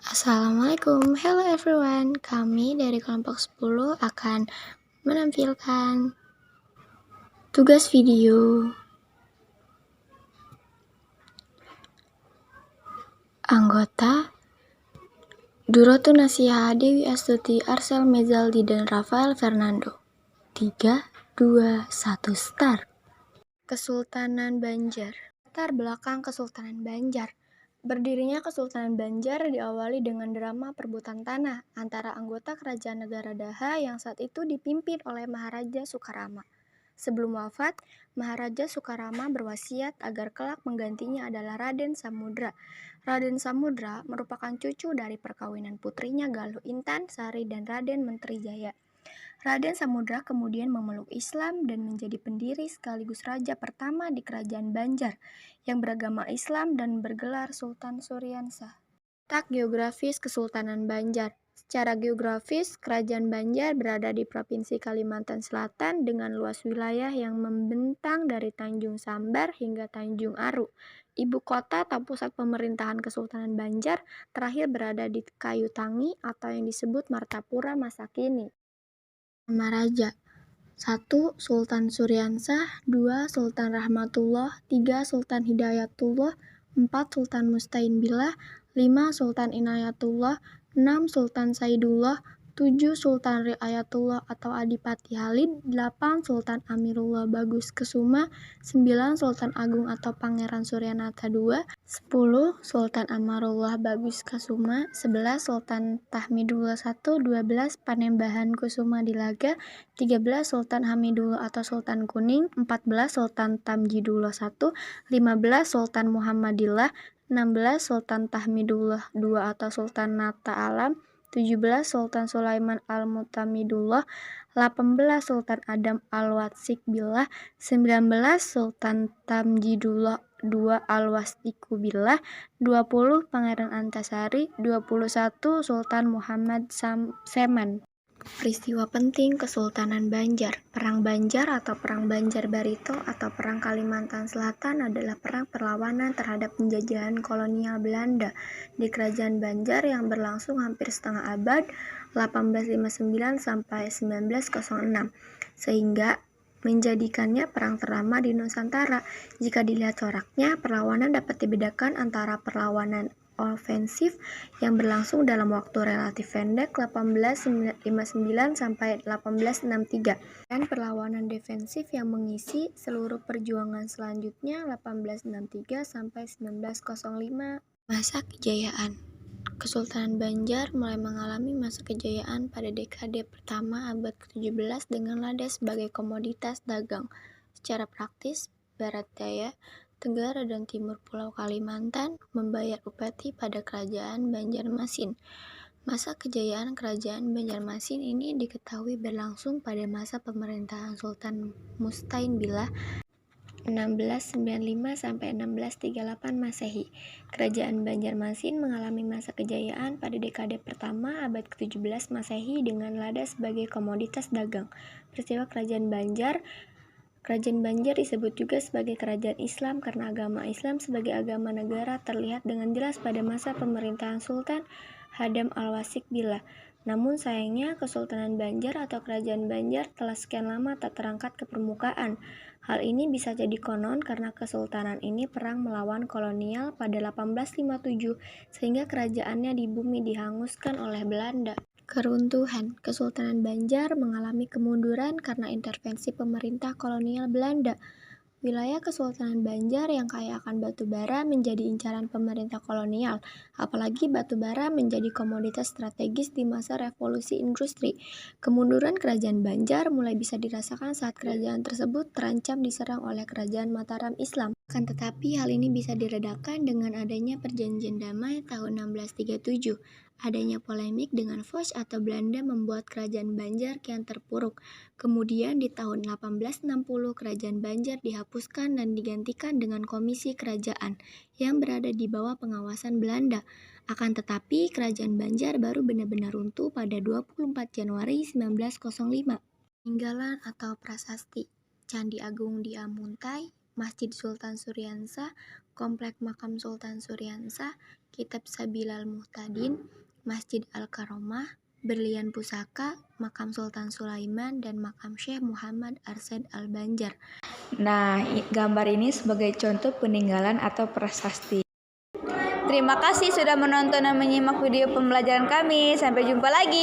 Assalamualaikum, hello everyone. Kami dari kelompok 10 akan menampilkan tugas video. Anggota Durotun Nasiha, Dewi Astuti, Arsel Mezaldi, dan Rafael Fernando. 3, 2, 1, start. Kesultanan Banjar. Latar belakang Kesultanan Banjar. Berdirinya Kesultanan Banjar diawali dengan drama perebutan tanah antara anggota kerajaan negara Daha yang saat itu dipimpin oleh Maharaja Sukarama. Sebelum wafat, Maharaja Sukarama berwasiat agar kelak menggantinya adalah Raden Samudra. Raden Samudra merupakan cucu dari perkawinan putrinya Galuh Intan Sari dan Raden Menteri Jaya. Raden Samudra kemudian memeluk Islam dan menjadi pendiri sekaligus raja pertama di kerajaan Banjar yang beragama Islam dan bergelar Sultan Suryansah. Letak geografis Kesultanan Banjar. Secara geografis, kerajaan Banjar berada di Provinsi Kalimantan Selatan dengan luas wilayah yang membentang dari Tanjung Sambar hingga Tanjung Aru. Ibu kota atau pusat pemerintahan Kesultanan Banjar terakhir berada di Kayu Tangi atau yang disebut Martapura masa kini. Nama Raja. 1. Sultan Suryansah, 2. Sultan Rahmatullah, 3. Sultan Hidayatullah, 4. Sultan Mustain Billah, 5. Sultan Inayatullah, 6. Sultan Saidullah, 7. Sultan Riayatullah atau Adipati Halid, 8. Sultan Amirullah Bagus Kesuma, 9. Sultan Agung atau Pangeran Suryanata II, 10. Sultan Amarullah Bagus Kesuma, 11. Sultan Tahmidullah I, 12. Panembahan Kusuma Dilaga, 13. Sultan Hamidullah atau Sultan Kuning, 14. Sultan Tamjidullah I, 15. Sultan Muhammadillah, 16. Sultan Tahmidullah II atau Sultan Nata Alam, 17. Sultan Sulaiman Al-Mutamidullah, 18. Sultan Adam Al-Watsik Billah, 19. Sultan Tamjidullah II Al-Wastiku Billah, 20. Pangeran Antasari, 21. Sultan Muhammad Seman. Peristiwa penting Kesultanan Banjar. Perang Banjar atau Perang Banjar Barito atau Perang Kalimantan Selatan adalah perang perlawanan terhadap penjajahan kolonial Belanda di Kerajaan Banjar yang berlangsung hampir setengah abad 1859 sampai 1906, sehingga menjadikannya perang terlama di Nusantara. Jika dilihat coraknya, perlawanan dapat dibedakan antara perlawanan ofensif yang berlangsung dalam waktu relatif pendek 1859 sampai 1863 dan perlawanan defensif yang mengisi seluruh perjuangan selanjutnya 1863 sampai 1905. Masa kejayaan Kesultanan Banjar mulai mengalami masa kejayaan pada dekade pertama abad ke-17 dengan lada sebagai komoditas dagang. Secara praktis, Barat Daya, Tenggara dan Timur Pulau Kalimantan membayar upeti pada Kerajaan Banjarmasin. Masa kejayaan Kerajaan Banjarmasin ini diketahui berlangsung pada masa pemerintahan Sultan Mustain Billah 1695 sampai 1638 Masehi. Kerajaan Banjarmasin mengalami masa kejayaan pada dekade pertama abad ke-17 Masehi dengan lada sebagai komoditas dagang. Peristiwa Kerajaan Banjar disebut juga sebagai kerajaan Islam karena agama Islam sebagai agama negara terlihat dengan jelas pada masa pemerintahan Sultan Hadam Al-Wasik Billah. Namun sayangnya Kesultanan Banjar atau Kerajaan Banjar telah sekian lama tak terangkat ke permukaan. Hal ini bisa jadi konon karena kesultanan ini perang melawan kolonial pada 1857 sehingga kerajaannya di bumi dihanguskan oleh Belanda. Keruntuhan Kesultanan Banjar mengalami kemunduran karena intervensi pemerintah kolonial Belanda. Wilayah Kesultanan Banjar yang kaya akan batu bara menjadi incaran pemerintah kolonial, apalagi batu bara menjadi komoditas strategis di masa revolusi industri. Kemunduran Kerajaan Banjar mulai bisa dirasakan saat kerajaan tersebut terancam diserang oleh Kerajaan Mataram Islam. Akan tetapi hal ini bisa diredakan dengan adanya perjanjian damai tahun 1637. Adanya polemik dengan Foch atau Belanda membuat Kerajaan Banjar kian terpuruk. Kemudian di tahun 1860 Kerajaan Banjar dihapuskan dan digantikan dengan Komisi Kerajaan yang berada di bawah pengawasan Belanda. Akan tetapi Kerajaan Banjar baru benar-benar runtuh pada 24 Januari 1905. Peninggalan atau prasasti Candi Agung di Amuntai, Masjid Sultan Suryansah, Komplek Makam Sultan Suryansah, Kitab Sabilal Muhtadin, Masjid Al-Karomah, Berlian Pusaka, Makam Sultan Sulaiman, dan Makam Syekh Muhammad Arsyad Al-Banjar. Nah, gambar ini sebagai contoh peninggalan atau prasasti. Terima kasih sudah menonton dan menyimak video pembelajaran kami. Sampai jumpa lagi.